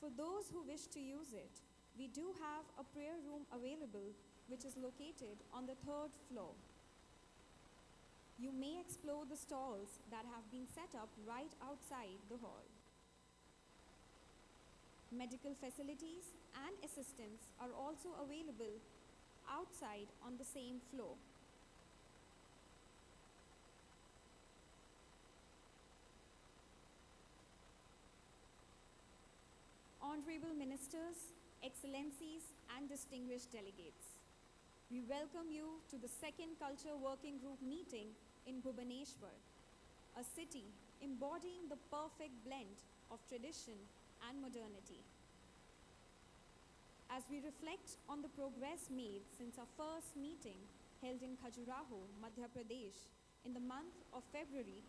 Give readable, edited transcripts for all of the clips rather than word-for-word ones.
For those who wish to use it, we do have a prayer room available which is located on the third floor. You may explore the stalls that have been set up right outside the hall. Medical facilities and assistance are also available outside on the same floor. Honorable Ministers, Excellencies, and distinguished delegates, we welcome you to the second Culture Working Group meeting in Bhubaneswar, a city embodying the perfect blend of tradition and modernity. As we reflect on the progress made since our first meeting held in Khajuraho, Madhya Pradesh in the month of February,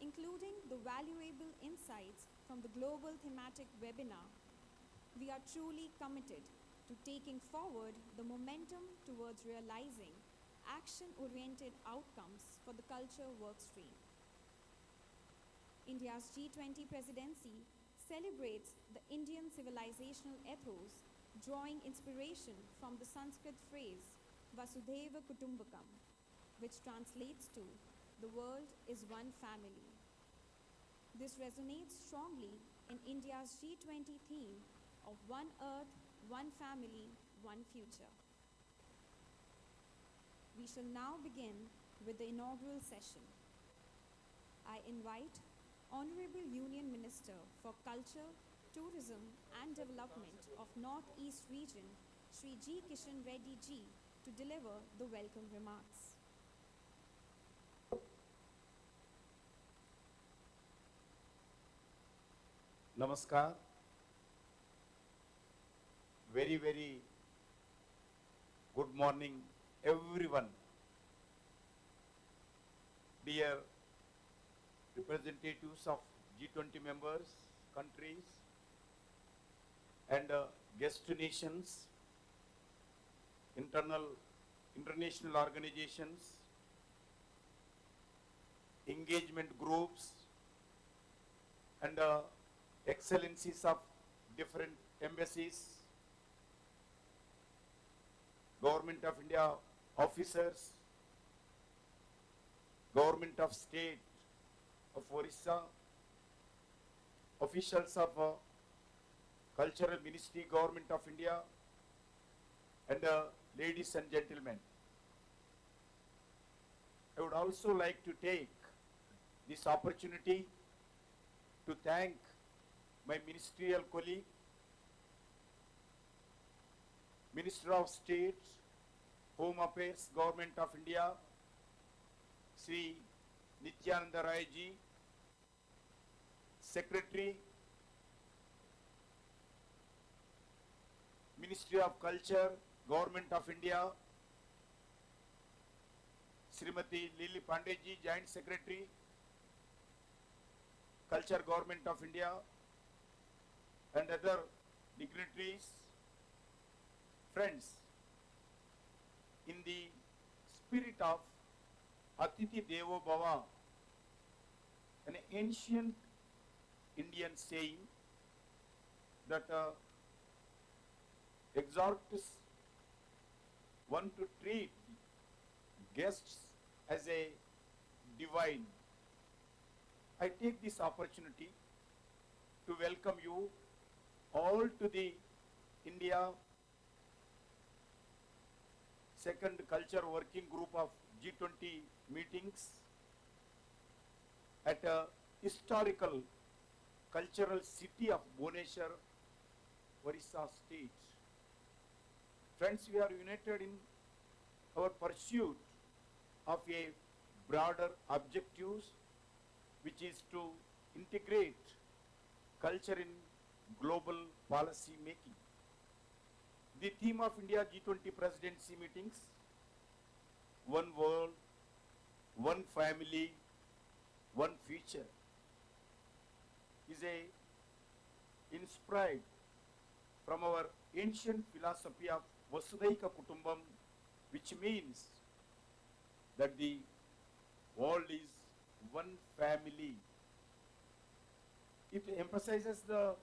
including the valuable insights from the global thematic webinar, we are truly committed to taking forward the momentum towards realizing action-oriented outcomes for the culture workstream. India's G20 presidency celebrates the Indian civilizational ethos, drawing inspiration from the Sanskrit phrase Vasudhaiva Kutumbakam, which translates to "the world is one family." This resonates strongly in India's G20 theme of One Earth, One Family, One Future. We shall now begin with the inaugural session. I invite Honorable Union Minister for Culture, Tourism and Development of Northeast Region, Shri G. Kishan Reddy ji, to deliver the welcome remarks. Namaskar. Very good morning, everyone. Dear representatives of G20 members, countries, and guest nations, international organizations, engagement groups, and excellencies of different embassies, Government of India officers, Government of State of Odisha, officials of Cultural Ministry, Government of India, and ladies and gentlemen. I would also like to take this opportunity to thank my ministerial colleague, Minister of State, Home Affairs, Government of India, Shri Nityanand ji, Secretary, Ministry of Culture, Government of India, Srimati Lily Pandeyji, Joint Secretary, Culture, Government of India, and other dignitaries. Friends, in the spirit of Atiti Devo Bhava, an ancient Indian saying that exhorts one to treat guests as a divine. I take this opportunity to welcome you all to the India Second Culture Working Group of G20 meetings at a historical cultural city of Bhubaneswar, Odisha state. Friends, we are united in our pursuit of a broader objectives, which is to integrate culture in global policy making. The theme of India G20 presidency meetings, one world, one family, one future, is inspired from our ancient philosophy of Vasudhaiva Kutumbam, which means that the world is one family. It emphasizes the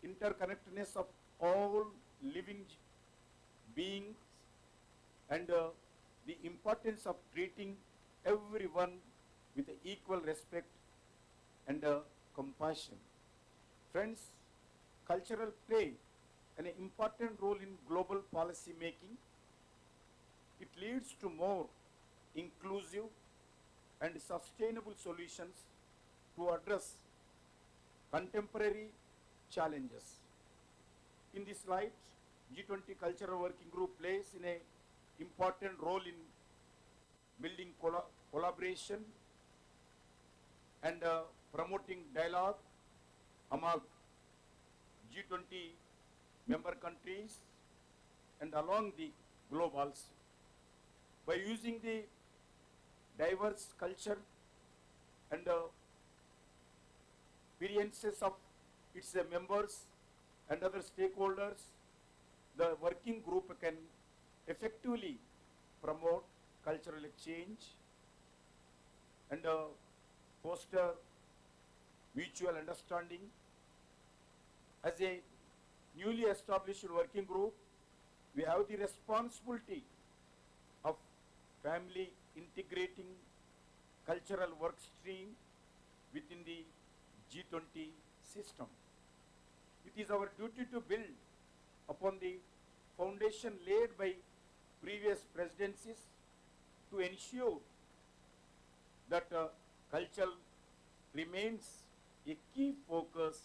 interconnectedness of all living beings and the importance of treating everyone with equal respect and compassion. Friends, cultural play an important role in global policy making. It leads to more inclusive and sustainable solutions to address contemporary challenges. In this light, G20 Culture Working Group plays an important role in building collaboration and promoting dialogue among G20 member countries and along the globe also. By using the diverse culture and experiences of its members and other stakeholders, the working group can effectively promote cultural exchange and foster mutual understanding. As a newly established working group, we have the responsibility of family integrating cultural work stream within the G20 system. It is our duty to build upon the foundation laid by previous presidencies to ensure that culture remains a key focus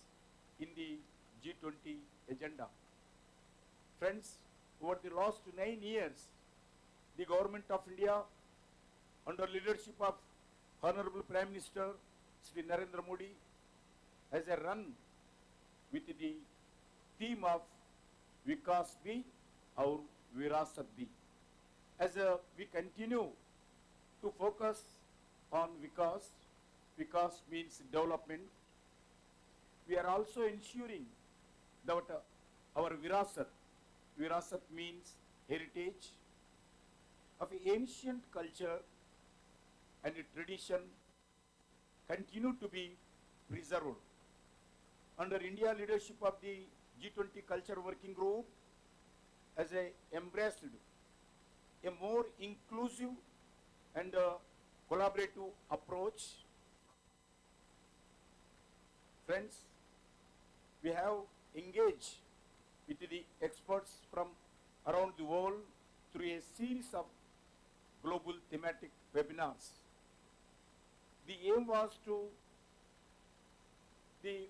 in the G20 agenda. Friends, over the last 9 years, the Government of India, under leadership of Hon'ble Prime Minister Shri Narendra Modi, has a run with the theme of Vikas Bhi aur Virasat Bhi. As we continue to focus on Vikas means development, we are also ensuring that our Virasat means heritage of ancient culture and tradition continue to be preserved. Under India leadership of the G20 Culture Working Group, as embraced a more inclusive and collaborative approach. Friends, we have engaged with the experts from around the world through a series of global thematic webinars. The aim was to the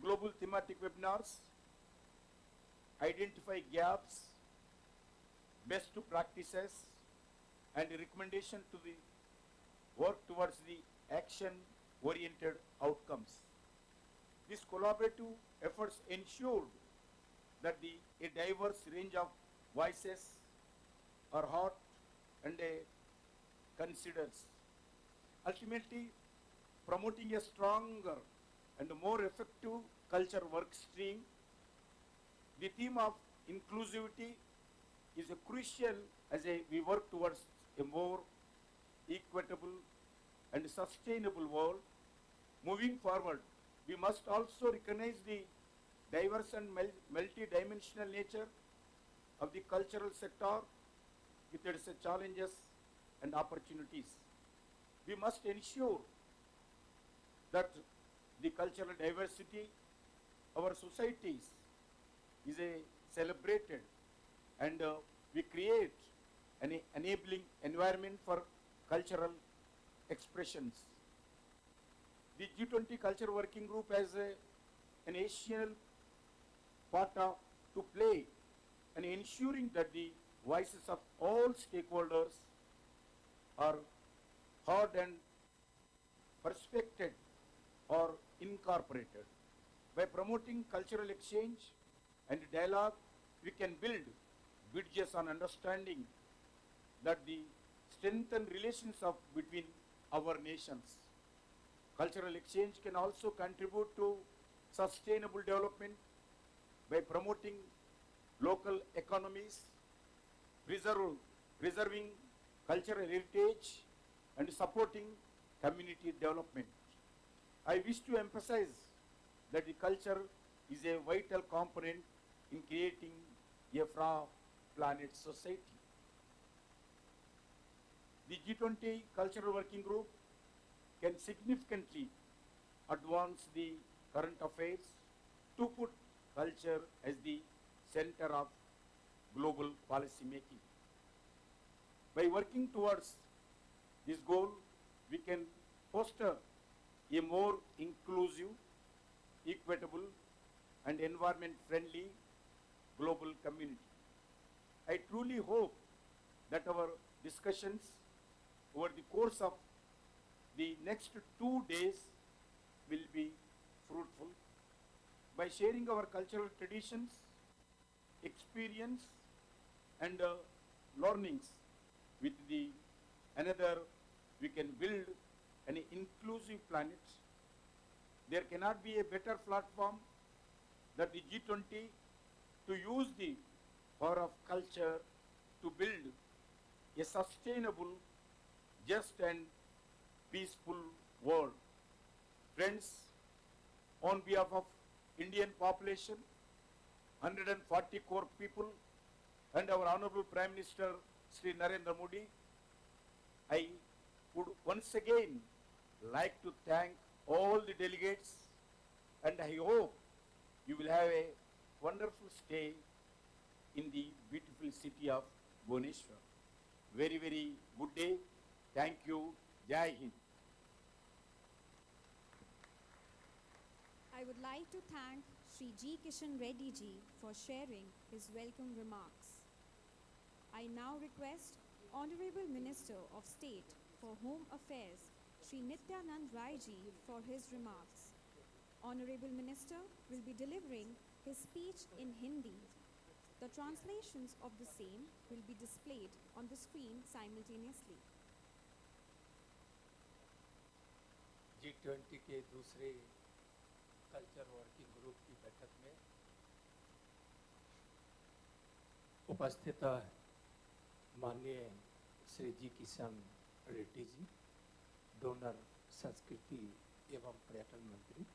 global thematic webinars identify gaps, best practices, and recommendation to the work towards the action-oriented outcomes. These collaborative efforts ensured that a diverse range of voices are heard and considers, ultimately promoting a stronger and more effective culture work stream. The theme of inclusivity is crucial as we work towards a more equitable and sustainable world. Moving forward, we must also recognize the diverse and multi-dimensional nature of the cultural sector with its challenges and opportunities. We must ensure that the cultural diversity of our societies is celebrated and we create an enabling environment for cultural expressions. The G20 Culture Working Group has an essential part to play in ensuring that the voices of all stakeholders are heard and respected or incorporated. By promoting cultural exchange and dialogue, we can build bridges on understanding that the strengthen relations between our nations. Cultural exchange can also contribute to sustainable development by promoting local economies, preserving cultural heritage, and supporting community development. I wish to emphasize that the culture is a vital component in creating a from-planet society. The G20 Culture Working Group can significantly advance the current affairs to put culture as the center of global policy making. By working towards this goal, we can foster a more inclusive, equitable, and environment-friendly global community. I truly hope that our discussions over the course of the next 2 days will be fruitful. By sharing our cultural traditions, experience, and learnings with the another, we can build an inclusive planet. There cannot be a better platform than the G20 to use the power of culture to build a sustainable, just and peaceful world. Friends, on behalf of Indian population, 140 crore people, and our Honorable Prime Minister Shri Narendra Modi, I would once again like to thank all the delegates, and I hope you will have a wonderful stay in the beautiful city of Bhubaneswar. Very, very good day. Thank you. Jai Hind. I would like to thank Shri G. Kishan Reddy ji for sharing his welcome remarks. I now request Honorable Minister of State for Home Affairs, Shri Nityanand ji for his remarks. Honorable Minister will be delivering his speech in Hindi. The translations of the same will be displayed on the screen simultaneously. G20 के दूसरे culture working group की बैठक में उपस्थित माननीय श्री जी Kishan Reddy ji, donor संस्कृति एवं पर्यटन मंत्री,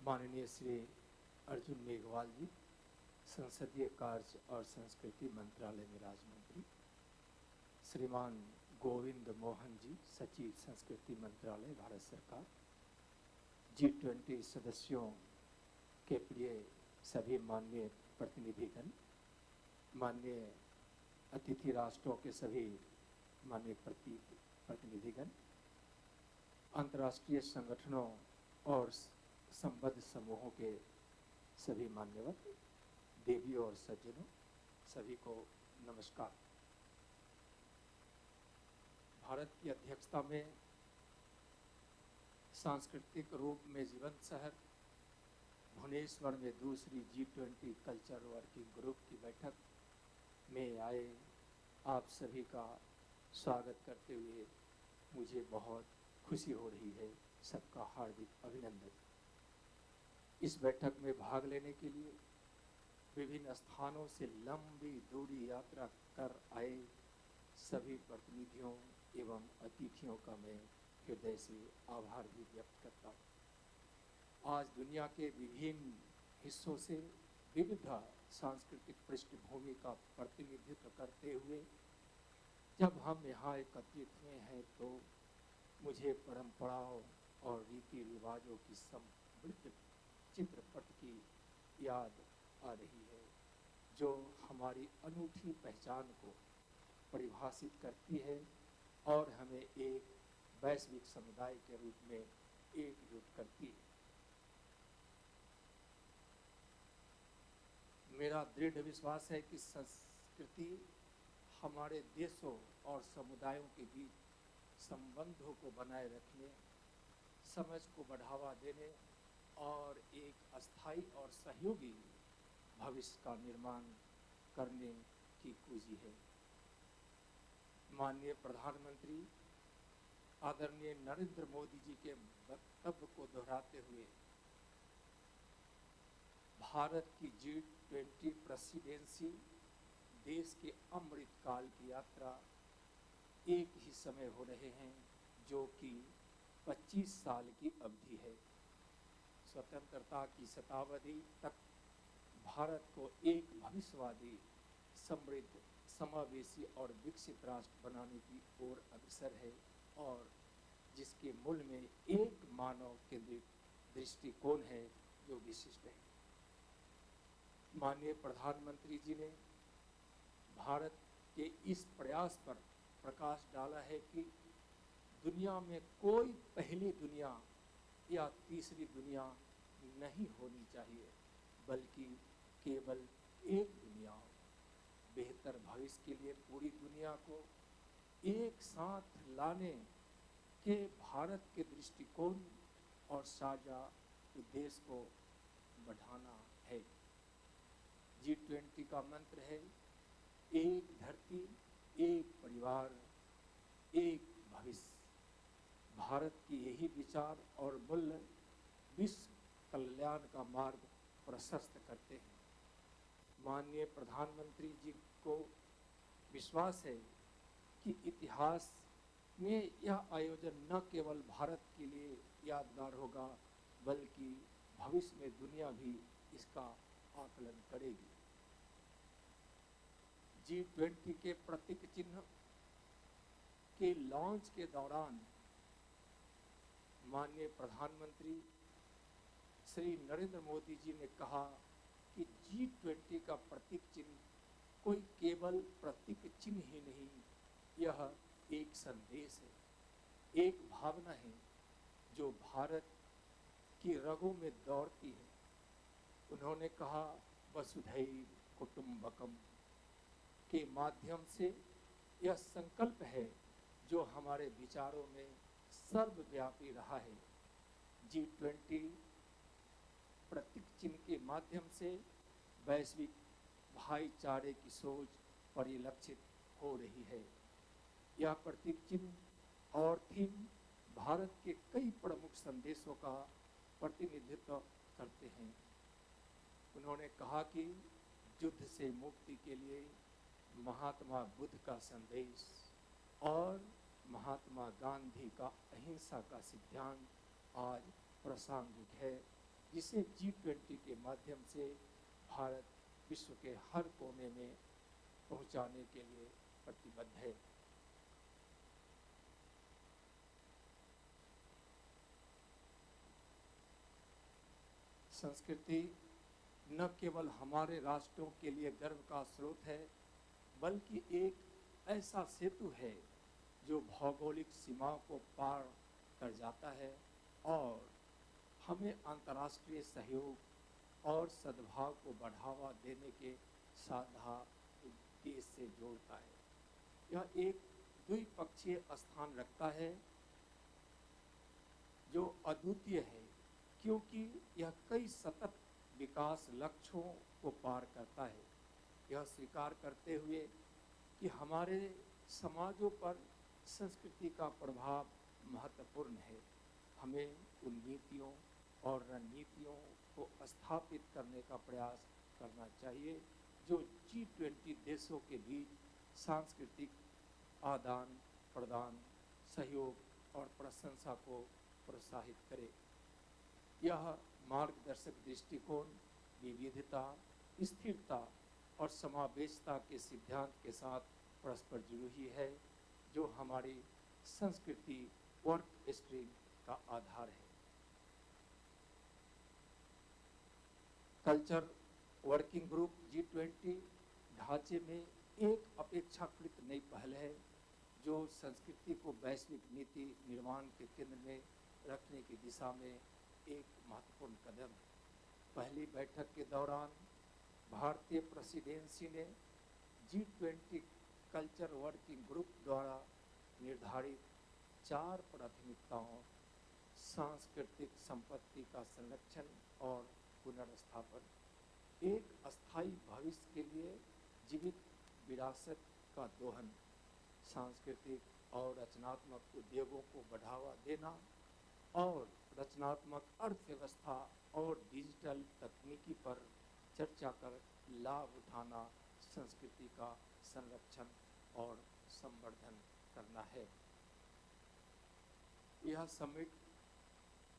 माननीय श्री अर्जुन मेघवाल जी, संसदीय कार्य और संस्कृति मंत्रालय में राज्य मंत्री, श्रीमान गोविंद मोहन जी, सचिव संस्कृति मंत्रालय भारत सरकार, G20 सदस्यों के प्रिय सभी माननीय प्रतिनिधिगण, माननीय अतिथि राष्ट्रों के सभी माननीय प्रतिनिधिगण, अंतर्राष्ट्रीय संगठनों और संबद्ध समूहों के सभी मान्यवर, देवी और सज्जनों, सभी को नमस्कार। भारत की अध्यक्षता में सांस्कृतिक रूप में जीवंत शहर भुवनेश्वर में दूसरी G20 कल्चर वर्किंग ग्रुप की बैठक में आए आप सभी का स्वागत करते हुए मुझे बहुत खुशी हो रही है। सबका हार्दिक अभिनंदन। इस बैठक में भाग लेने के लिए विभिन्न स्थानों से लंबी दूरी यात्रा कर आए सभी प्रतिनिधियों एवं अतिथियों का मैं हृदय से आभार भी व्यक्त करता हूँ। आज दुनिया के विभिन्न हिस्सों से विविध सांस्कृतिक पृष्ठभूमि का प्रतिनिधित्व करते हुए जब हम यहाँ एकत्रित हुए हैं तो मुझे परंपराओं और रीति रिवाजों की समृद्ध चित्रपट की याद आ रही है, जो हमारी अनूठी पहचान को परिभाषित करती है और हमें एक वैश्विक समुदाय के रूप में एकजुट करती है। मेरा दृढ़ विश्वास है कि संस्कृति हमारे देशों और समुदायों के बीच संबंधों को बनाए रखने, समझ को बढ़ावा देने और एक अस्थायी और सहयोगी भविष्य का निर्माण करने की कुंजी है। माननीय प्रधानमंत्री आदरणीय नरेंद्र मोदी जी के वक्तव्य को दोहराते हुए भारत की G20 प्रेसिडेंसी देश के अमृत काल की यात्रा एक ही समय हो रहे हैं, जो कि 25 साल की अवधि है। स्वतंत्रता की शताब्दी तक भारत को एक भविष्यवादी, समृद्ध, समावेशी और विकसित राष्ट्र बनाने की ओर अग्रसर है और जिसके मूल में एक मानव केंद्रित दृष्टिकोण है जो विशिष्ट है। माननीय प्रधानमंत्री जी ने भारत के इस प्रयास पर प्रकाश डाला है कि दुनिया में कोई पहली दुनिया या तीसरी दुनिया नहीं होनी चाहिए, बल्कि केवल एक दुनिया हो। बेहतर भविष्य के लिए पूरी दुनिया को एक साथ लाने के भारत के दृष्टिकोण और साझा उद्देश्य को बढ़ाना है। G20 का मंत्र है एक धरती, एक परिवार, एक भविष्य। भारत की यही विचार और मूल्य विश्व कल्याण का मार्ग प्रशस्त करते हैं। माननीय प्रधानमंत्री जी को विश्वास है कि इतिहास में यह आयोजन न केवल भारत के लिए यादगार होगा, बल्कि भविष्य में दुनिया भी इसका आकलन करेगी। G20 के प्रतीक चिन्ह के लॉन्च के दौरान माननीय प्रधानमंत्री श्री नरेंद्र मोदी जी ने कहा कि G20 का प्रतीक चिन्ह कोई केवल प्रतीक चिन्ह ही नहीं, यह एक संदेश है, एक भावना है जो भारत की रगों में दौड़ती है। उन्होंने कहा वसुधैव कुटुंबकम के माध्यम से यह संकल्प है जो हमारे विचारों में सर्वव्यापी रहा है। G20 प्रतीक चिन्ह के माध्यम से वैश्विक भाईचारे की सोच परिलक्षित हो रही है। यह प्रतीक चिन्ह और थीम भारत के कई प्रमुख संदेशों का प्रतिनिधित्व करते हैं। उन्होंने कहा कि युद्ध से मुक्ति के लिए महात्मा बुद्ध का संदेश और महात्मा गांधी का अहिंसा का सिद्धांत आज प्रासंगिक है, जिसे G20 के माध्यम से भारत विश्व के हर कोने में पहुंचाने के लिए प्रतिबद्ध है। संस्कृति न केवल हमारे राष्ट्रों के लिए गर्व का स्रोत है, बल्कि एक ऐसा सेतु है जो भौगोलिक सीमाओं को पार कर जाता है और हमें अंतर्राष्ट्रीय सहयोग और सद्भाव को बढ़ावा देने के साधा उद्देश्य से जोड़ता है। यह एक द्विपक्षीय स्थान रखता है जो अद्वितीय है, क्योंकि यह कई सतत विकास लक्ष्यों को पार करता है। यह स्वीकार करते हुए कि हमारे समाजों पर संस्कृति का प्रभाव महत्वपूर्ण है, हमें उन नीतियों और रणनीतियों को स्थापित करने का प्रयास करना चाहिए जो G20 देशों के बीच सांस्कृतिक आदान प्रदान, सहयोग और प्रशंसा को प्रोत्साहित करे। यह मार्गदर्शक दृष्टिकोण विविधता, स्थिरता और समावेशिता के सिद्धांत के साथ परस्पर जुड़ी है, जो हमारी संस्कृति वर्क स्ट्रीम का आधार है। कल्चर वर्किंग ग्रुप G20 ढांचे में एक अपेक्षाकृत नई पहल है जो संस्कृति को वैश्विक नीति निर्माण के केंद्र में रखने की दिशा में एक महत्वपूर्ण कदम है। पहली बैठक के दौरान भारतीय प्रेसिडेंसी ने G20 कल्चर वर्किंग ग्रुप द्वारा निर्धारित 4 प्राथमिकताओं, सांस्कृतिक संपत्ति का संरक्षण और पुनर्स्थापन, एक अस्थायी भविष्य के लिए जीवित विरासत का दोहन, सांस्कृतिक और रचनात्मक उद्योगों को बढ़ावा देना और रचनात्मक अर्थव्यवस्था और डिजिटल तकनीकी पर चर्चा कर लाभ उठाना संस्कृति का संरक्षण और संवर्धन करना है। यह समिट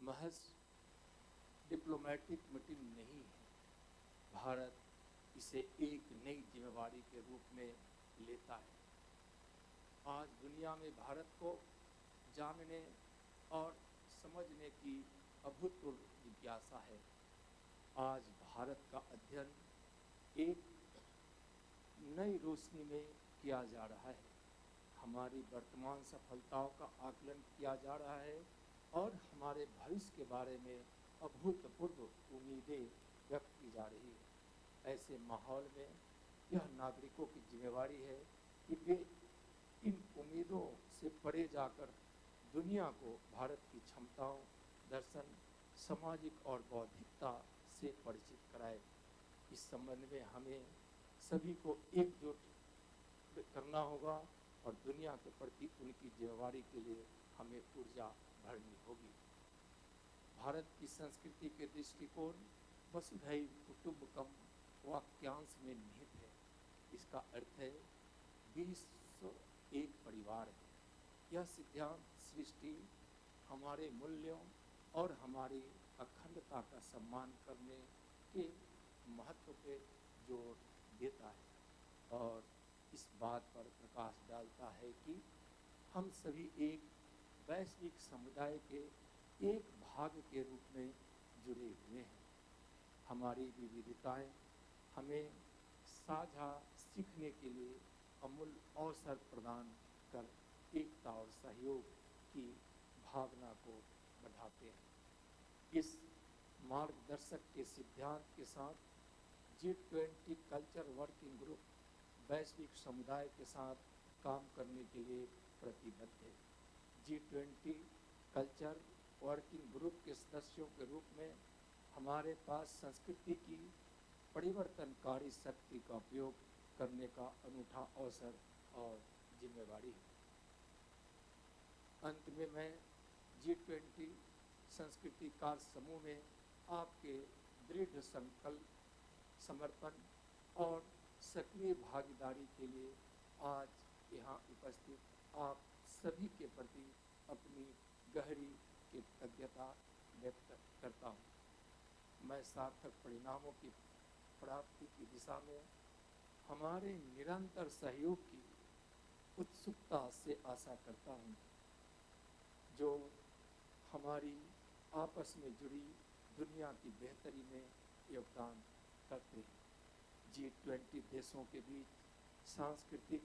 महज डिप्लोमेटिक मीटिंग नहीं है। भारत इसे एक नई जिम्मेवारी के रूप में लेता है। आज दुनिया में भारत को जानने और समझने की अभूतपूर्व जिज्ञासा है। आज भारत का अध्ययन एक नई रोशनी में किया जा रहा है। हमारी वर्तमान सफलताओं का आकलन किया जा रहा है और हमारे भविष्य के बारे में अभूतपूर्व उम्मीदें व्यक्त की जा रही है। ऐसे माहौल में यह नागरिकों की जिम्मेवारी है कि वे इन उम्मीदों से परे जाकर दुनिया को भारत की क्षमताओं, दर्शन, सामाजिक और बौद्धिकता से परिचित कराए। इस संबंध में हमें सभी को एकजुट करना होगा और दुनिया के प्रति उनकी जिम्मेवारी के लिए हमें ऊर्जा भरनी होगी। भारत की संस्कृति के दृष्टिकोण वसुधैव कुटुम्बकम वाक्यांश में निहित है। इसका अर्थ है विश्व एक परिवार है। यह सिद्धांत सृष्टि, हमारे मूल्यों और हमारी अखंडता का सम्मान करने के महत्व पे जोर देता है और इस बात पर प्रकाश डालता है कि हम सभी एक वैश्विक समुदाय के एक भाग के रूप में जुड़े हुए हैं। हमारी विविधताएं हमें साझा सीखने के लिए अमूल्य अवसर प्रदान कर एकता और सहयोग की भावना को बढ़ाते हैं। इस मार्गदर्शक के सिद्धांत के साथ G20 कल्चर वर्किंग ग्रुप वैश्विक समुदाय के साथ काम करने के लिए प्रतिबद्ध है। G20 कल्चर वर्किंग ग्रुप के सदस्यों के रूप में हमारे पास संस्कृति की परिवर्तनकारी शक्ति का उपयोग करने का अनूठा अवसर और जिम्मेवारी है। अंत में मैं G20 संस्कृति कार्य समूह में आपके दृढ़ संकल्प, समर्पण और सक्रिय भागीदारी के लिए आज यहाँ उपस्थित आप सभी के प्रति अपनी गहरी कृतज्ञता व्यक्त करता हूँ। मैं सार्थक परिणामों की प्राप्ति की दिशा में हमारे निरंतर सहयोग की उत्सुकता से आशा करता हूँ, जो हमारी आपस में जुड़ी दुनिया की बेहतरी में योगदान करते हैं। G20 देशों के बीच सांस्कृतिक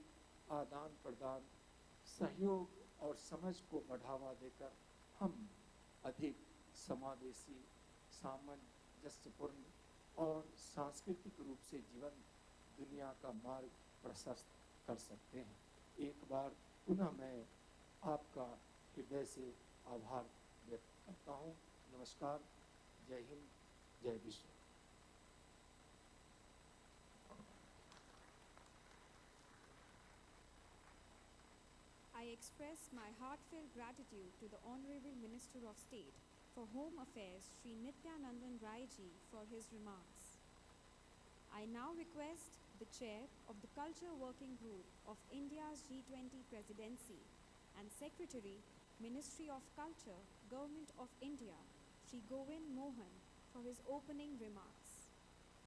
आदान प्रदान, सहयोग और समझ को बढ़ावा देकर हम अधिक समावेशी, सामंजस्यपूर्ण और सांस्कृतिक रूप से जीवंत दुनिया का मार्ग प्रशस्त कर सकते हैं। एक बार पुनः मैं आपका हृदय से आभार व्यक्त करता हूँ। नमस्कार, जय हिंद, जय विश्व। I express my heartfelt gratitude to the Honorable Minister of State for Home Affairs, Shri Nityanand Ji, for his remarks. I now request the Chair of the Culture Working Group of India's G20 Presidency and Secretary, Ministry of Culture, Government of India, Shri Govind Mohan, for his opening remarks.